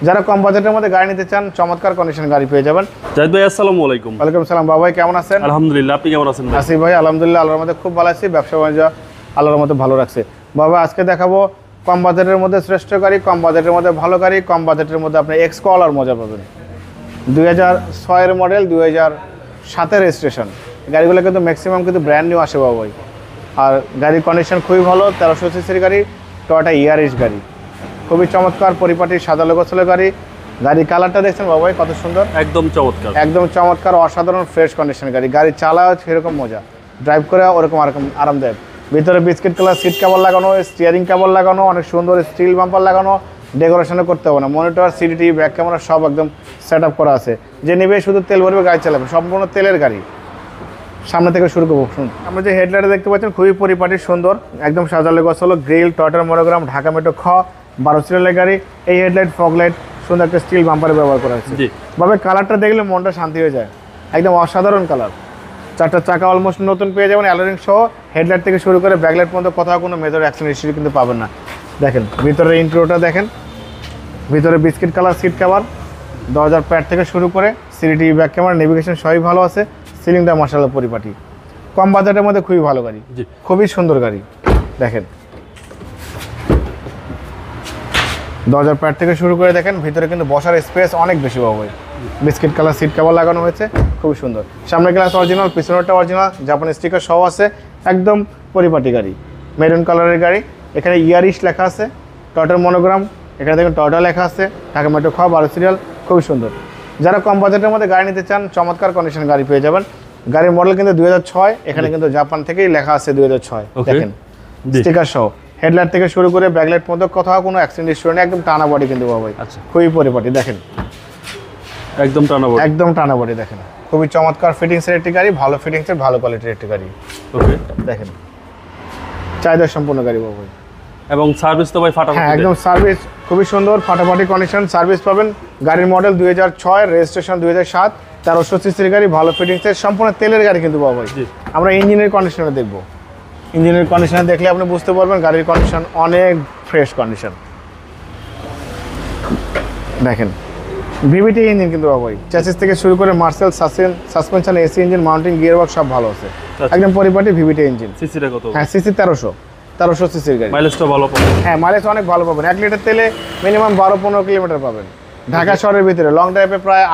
যারা কম বাজেটের মধ্যে গাড়ি নিতে চান চমৎকার কন্ডিশনের গাড়ি পেয়ে যাবেন। জাহিদ ভাই আসসালামু আলাইকুম। ওয়ালাইকুম সালাম। বাবা ভাই কেমন আছেন? আলহামদুলিল্লাহ, আপনি কেমন আছেন ভাই? আসিফ ভাই আলহামদুলিল্লাহ আল্লাহর মধ্যে খুব ভালো আছি, ব্যবসা বাণিজ্য আল্লাহর মধ্যে ভালো রাখছে। বাবা আজকে দেখাবো কম বাজেটের মধ্যে শ্রেষ্ঠ গাড়ি, কম বাজেটের মধ্যে ভালো গাড়ি, কম বাজেটের মধ্যে আপনি এক্স কলার মজা পাবেন। 2006 মডেল, 2007 রেজিস্ট্রেশন গাড়িগুলো কিন্তু ম্যাক্সিমাম কিন্তু ব্র্যান্ড নিউ আসে বাবা ভাই। আর গাড়ির কন্ডিশন খুবই ভালো, 1300 সিসির গাড়ি, টয়োটা ইয়ারিস গাড়ি, খুবই চমৎকার পরিপাটি সাদা লোগোসেলের গাড়ি। গাড়ির কালারটা দেখছেন বাবা ভাই কত সুন্দর, একদম চমৎকার, একদম চমৎকার, অসাধারণ ফ্রেশ কন্ডিশন গাড়ি। গাড়ি চালাও সেরকম মজা, ড্রাইভ করে ওরকম আরামদায়ক। ভিতরে বিস্কিট কালার সিট কভার লাগানো, স্টিয়ারিং কভার লাগানো, অনেক সুন্দর স্টিল বাম্পার লাগানো, ডেকোরেশনও করতে হবে না। মনিটর, সিডি, ব্যাক ক্যামেরা সব একদম সেট আপ করা আছে। যে নেবে শুধু তেল ভরবে, গাড়ি চালাবে, সম্পূর্ণ তেলের গাড়ি। সামনে থেকে শুরু করবো, শুনুন। আমরা যে হেডলাইটে দেখতে পাচ্ছেন খুবই পরিপাটি সুন্দর, একদম সাজালে গোছালো, গ্রিল, টয়োটার মনোগ্রাম, ঢাকা মেট্রো খ 12 সিরিয়ালের গাড়ি। এই হেডলাইট, ফগ লাইট, সুন্দর একটা স্টিল বাম্পারে ব্যবহার করা হয়েছে। ভাবে কালারটা দেখলে মনটা শান্তি হয়ে যায়, একদম অসাধারণ কালার। চারটা চাকা অলমোস্ট নতুন পেয়ে যাবেন, অ্যালোরিং সহ। হেডলাইট থেকে শুরু করে ব্যাকলাইট পর্যন্ত কোথাও কোনো মেজর অ্যাক্সিডেন্ট হিস্ট্রি কিন্তু পাবেন না। দেখেন ভিতরে ইন্টেরিয়রটা দেখেন, ভিতরে বিস্কিট কালার সিট কভার, দরজার প্যাড থেকে শুরু করে সিডি, ব্যাক ক্যামেরা, নেভিগেশন সবই ভালো আছে। সিলিংটা মাশাআল্লাহ পরিপাটি, কম বাজেটের মধ্যে খুবই ভালো গাড়ি, খুবই সুন্দর গাড়ি। দেখেন দরজার প্যাড থেকে শুরু করে দেখেন ভিতরে কিন্তু বসার স্পেস অনেক বেশি পাবো। বিস্কিট কালার সিট কভার লাগানো হয়েছে, খুবই সুন্দর। সামনের গ্লাস অরিজিনাল, পিছনেরটা অরিজিনাল, জাপানি স্টিকার সহ আছে, একদম পরিপাটি গাড়ি। মেরুন কালারের গাড়ি, এখানে ইয়ারিশ লেখা আছে, টয়োটার মনোগ্রাম, এখানে দেখেন টয়োটা লেখা আছে, ঢাকা মেট্রো খ 12 সিরিয়াল, খুবই সুন্দর। যারা কম বাজেটের মধ্যে গাড়ি নিতে চান চমৎকার কন্ডিশনের গাড়ি পেয়ে যাবেন। গাড়ির মডেল কিন্তু 2006, এখানে কিন্তু জাপান থেকেই লেখা আছে 2006, দেখেন স্টিকার সহ। হেডলাইট থেকে শুরু করে ব্যাকলাইট পর্যন্ত কোথাও কোনো অ্যাক্সিডেন্ট হিস্টরি নেই, একদম টানা বডি কিন্তু বাবা ভাই। আচ্ছা, খুবই পরিপাটি, দেখেন একদম টানা বডি, একদম টানা বডি। দেখেন খুবই চমৎকার ফিটিংসের একটি গাড়ি, ভালো ফিটিংসের, ভালো কোয়ালিটির একটি গাড়ি। ওকে, দেখেন চাহিদা সম্পূর্ণ গাড়ি বাবা ভাই। এবং সার্ভিস তো ভাই ফাটাফাটি, হ্যাঁ একদম সার্ভিস খুবই সুন্দর, ফাটাফাটি কন্ডিশন সার্ভিস পাবেন। গাড়ির মডেল 2006, রেজিস্ট্রেশন 2007, 1300 সিসির গাড়ি, ভালো ফিটিংসের, সম্পূর্ণ তেলের গাড়ি কিন্তু বাবা ভাই। আমরা ইঞ্জিনের কন্ডিশনে দেখবো, ইঞ্জিনের কন্ডিশনে দেখলে আপনি বুঝতে পারবেন গাড়ির কন্ডিশন অনেক ফ্রেশ কন্ডিশন। দেখেন ভিভিটি ইঞ্জিন কিন্তু বাবা ভাই, চ্যাসিস থেকে শুরু করে Marcel, suspension, AC engine, mounting, gearbox সব ভালো আছে, একদম পরিপাটি ভিভিটি ইঞ্জিন। সিসিটা কত? হ্যাঁ সিসি 1300 সিসির গাড়ি। মাইলেজটা ভালো পাবেন? হ্যাঁ মাইলেজ অনেক ভালো পাবেন, 1 লিটার তেলে মিনিমাম 12-15 কিলোমিটার পাবেন। ঢাকা শহরের ভিতরে লং ড্রাইভে প্রায়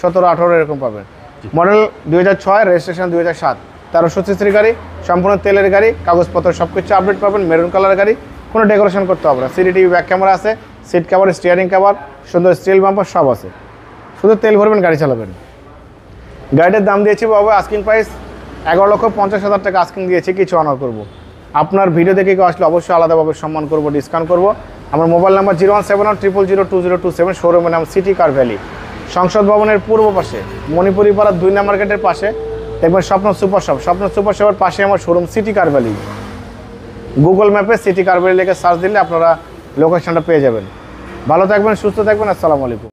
17-18 এরকম পাবেন। মডেল 2006, রেজিস্ট্রেশন 2007, 1300 সিসির গাড়ি, সম্পূর্ণ তেলের গাড়ি, কাগজপত্র সব কিছু আপডেট পাবেন। মেরুন কালার গাড়ি, কোনো ডেকোরেশন করতে হবে না। সিডি, ব্যাক ক্যামেরা আছে, সিট কভার, স্টিয়ারিং কভার, সুন্দর স্টিল বাম্পার সব আছে, শুধু তেল ভরবেন গাড়ি চালাবেন। গাড়িটার দাম দিয়েছি বাবা আস্কিং প্রাইস 11,50,000 টাকা আস্কিং দিয়েছি, কিছু অনার করবো। আপনার ভিডিও দেখে কেউ আসলে অবশ্যই আলাদাভাবে সম্মান করবো, ডিসকাউন্ট করবো। আমার মোবাইল নাম্বার 01710002027, শোরুমের নাম সিটি কার ভ্যালি, সংসদ ভবনের পূর্ব পাশে, মণিপুরি পাড়া 2 নম্বর মার্কেটের পাশে দেখবেন স্বপ্ন সুপার শপ। স্বপ্ন সুপার শপের পাশে আমার শোরুম সিটি কার ভ্যালি। গুগল ম্যাপে সিটি কার ভ্যালি লিখে সার্চ দিলে আপনারা লোকেশনটা পেয়ে যাবেন। ভালো থাকবেন, সুস্থ থাকবেন, আসসালামু আলাইকুম।